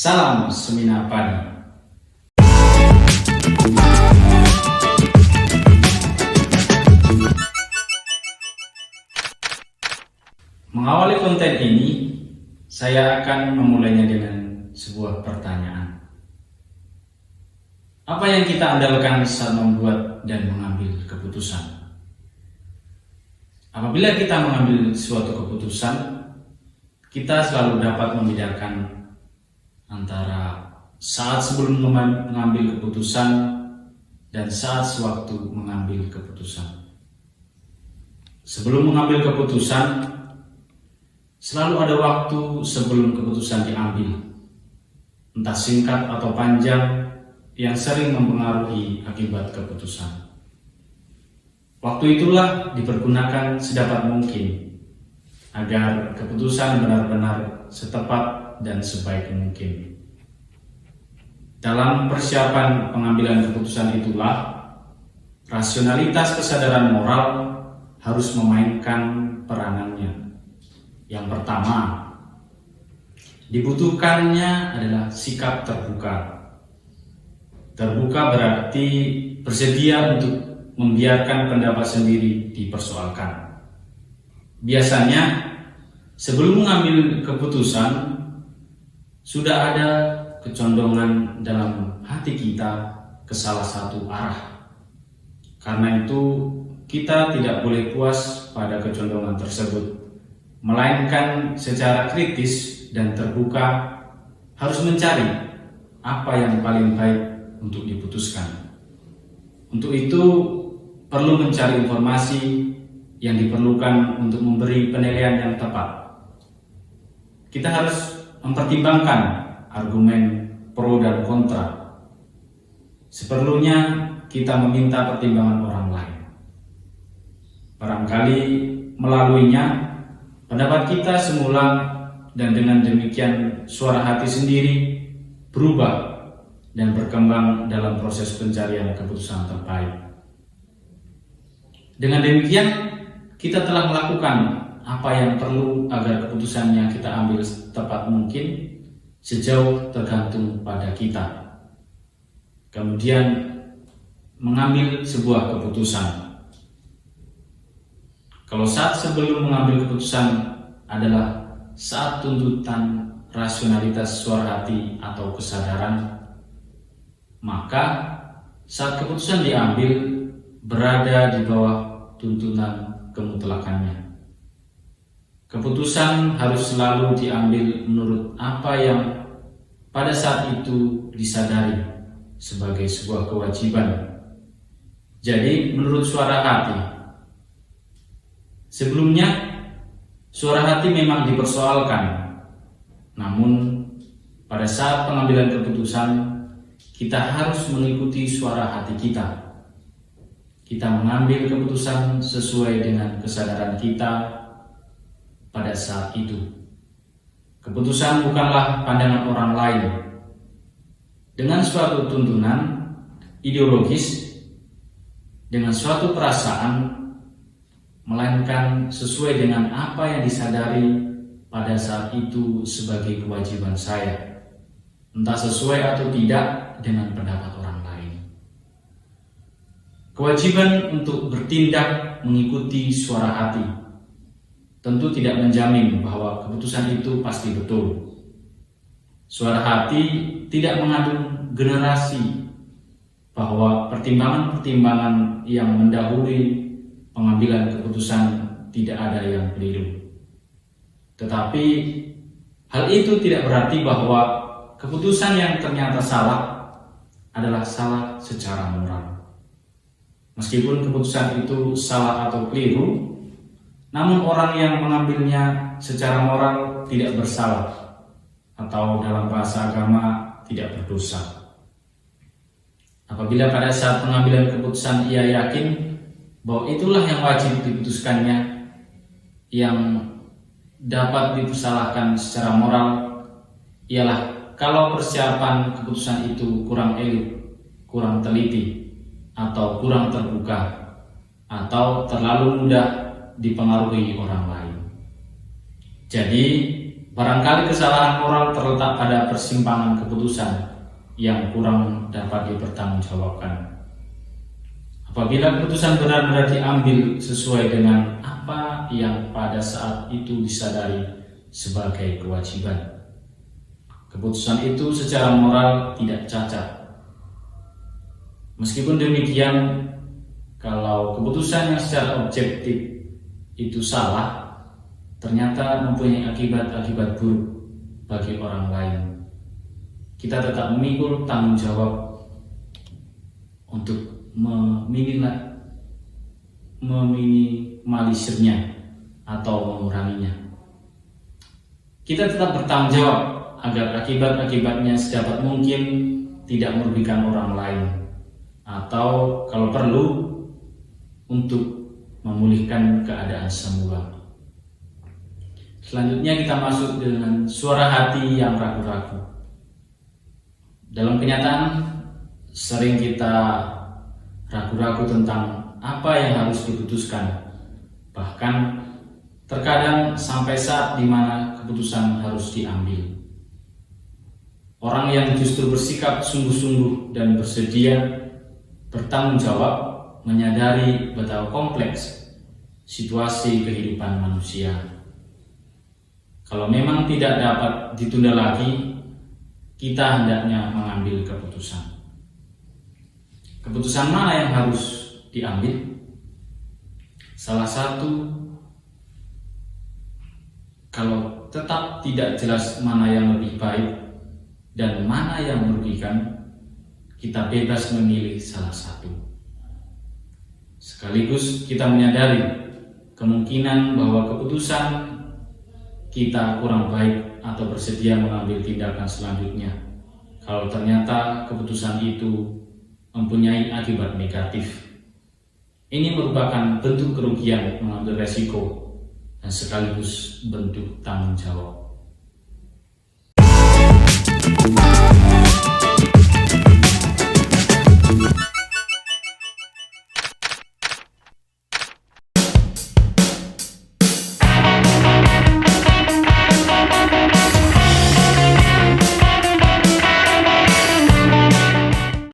Salam Semina Padi. Mengawali konten ini, saya akan memulainya dengan sebuah pertanyaan. Apa yang kita andalkan saat membuat dan mengambil keputusan? Apabila kita mengambil suatu keputusan, kita selalu dapat membedakan antara saat sebelum mengambil keputusan dan saat sewaktu mengambil keputusan. Sebelum mengambil keputusan, selalu ada waktu sebelum keputusan diambil, entah singkat atau panjang, yang sering mempengaruhi akibat keputusan. Waktu itulah dipergunakan sedapat mungkin agar keputusan benar-benar setepat dan sebaik mungkin. Dalam persiapan pengambilan keputusan itulah rasionalitas kesadaran moral harus memainkan peranannya. Yang pertama, dibutuhkannya adalah sikap terbuka. Terbuka berarti bersedia untuk membiarkan pendapat sendiri dipersoalkan. Biasanya, sebelum mengambil keputusan, sudah ada kecondongan dalam hati kita ke salah satu arah. Karena itu, kita tidak boleh puas pada kecondongan tersebut, melainkan secara kritis dan terbuka harus mencari apa yang paling baik untuk diputuskan. Untuk itu, perlu mencari informasi yang diperlukan untuk memberi penilaian yang tepat. Kita harus mempertimbangkan argumen pro dan kontra. Seperlunya kita meminta pertimbangan orang lain. Barangkali melaluinya, pendapat kita semula dan dengan demikian suara hati sendiri berubah dan berkembang dalam proses pencarian keputusan terbaik. Dengan demikian, kita telah melakukan apa yang perlu agar keputusan yang kita ambil tepat mungkin, sejauh tergantung pada kita. Kemudian mengambil sebuah keputusan. Kalau saat sebelum mengambil keputusan adalah saat tuntutan rasionalitas suara hati atau kesadaran, maka saat keputusan diambil berada di bawah tuntunan kemutlakannya. Keputusan harus selalu diambil menurut apa yang pada saat itu disadari sebagai sebuah kewajiban. Jadi menurut suara hati. Sebelumnya, suara hati memang dipersoalkan. Namun, pada saat pengambilan keputusan, kita harus mengikuti suara hati kita. Kita mengambil keputusan sesuai dengan kesadaran kita pada saat itu. Keputusan bukanlah pandangan orang lain dengan suatu tuntunan ideologis, dengan suatu perasaan, melainkan sesuai dengan apa yang disadari pada saat itu sebagai kewajiban saya, entah sesuai atau tidak dengan pendapat orang lain. Kewajiban untuk bertindak mengikuti suara hati tentu tidak menjamin bahwa keputusan itu pasti betul. Suara hati tidak mengandung generasi bahwa pertimbangan-pertimbangan yang mendahului pengambilan keputusan tidak ada yang keliru. Tetapi hal itu tidak berarti bahwa keputusan yang ternyata salah adalah salah secara moral. Meskipun keputusan itu salah atau keliru, namun orang yang mengambilnya secara moral tidak bersalah, atau dalam bahasa agama tidak berdosa. Apabila pada saat pengambilan keputusan ia yakin bahwa itulah yang wajib diputuskannya, yang dapat dipersalahkan secara moral ialah kalau persiapan keputusan itu kurang elit, kurang teliti, atau kurang terbuka, atau terlalu mudah dipengaruhi orang lain. Jadi Barangkali kesalahan moral terletak pada persimpangan keputusan yang kurang dapat dipertanggungjawabkan. Apabila keputusan benar-benar diambil sesuai dengan apa yang pada saat itu disadari sebagai kewajiban, keputusan itu secara moral tidak cacat. Meskipun demikian, kalau keputusan yang secara objektif itu salah, ternyata mempunyai akibat-akibat buruk bagi orang lain, kita tetap memikul tanggung jawab untuk meminimalisirnya atau menguranginya. Kita tetap bertanggung jawab agar akibat-akibatnya sedapat mungkin tidak merugikan orang lain, atau kalau perlu untuk memulihkan keadaan semula. Selanjutnya kita masuk dengan suara hati yang ragu-ragu. Dalam kenyataan, sering kita ragu-ragu tentang apa yang harus diputuskan. Bahkan terkadang sampai saat di mana keputusan harus diambil. Orang yang justru bersikap sungguh-sungguh dan bersedia bertanggung jawab menyadari betapa kompleks situasi kehidupan manusia. Kalau memang tidak dapat ditunda lagi, kita hendaknya mengambil keputusan. Keputusan mana yang harus diambil? Salah satu, kalau tetap tidak jelas mana yang lebih baik dan mana yang merugikan, kita bebas memilih salah satu. Sekaligus kita menyadari kemungkinan bahwa keputusan kita kurang baik atau bersedia mengambil tindakan selanjutnya kalau ternyata keputusan itu mempunyai akibat negatif. Ini merupakan bentuk kerugian mengambil resiko dan sekaligus bentuk tanggung jawab.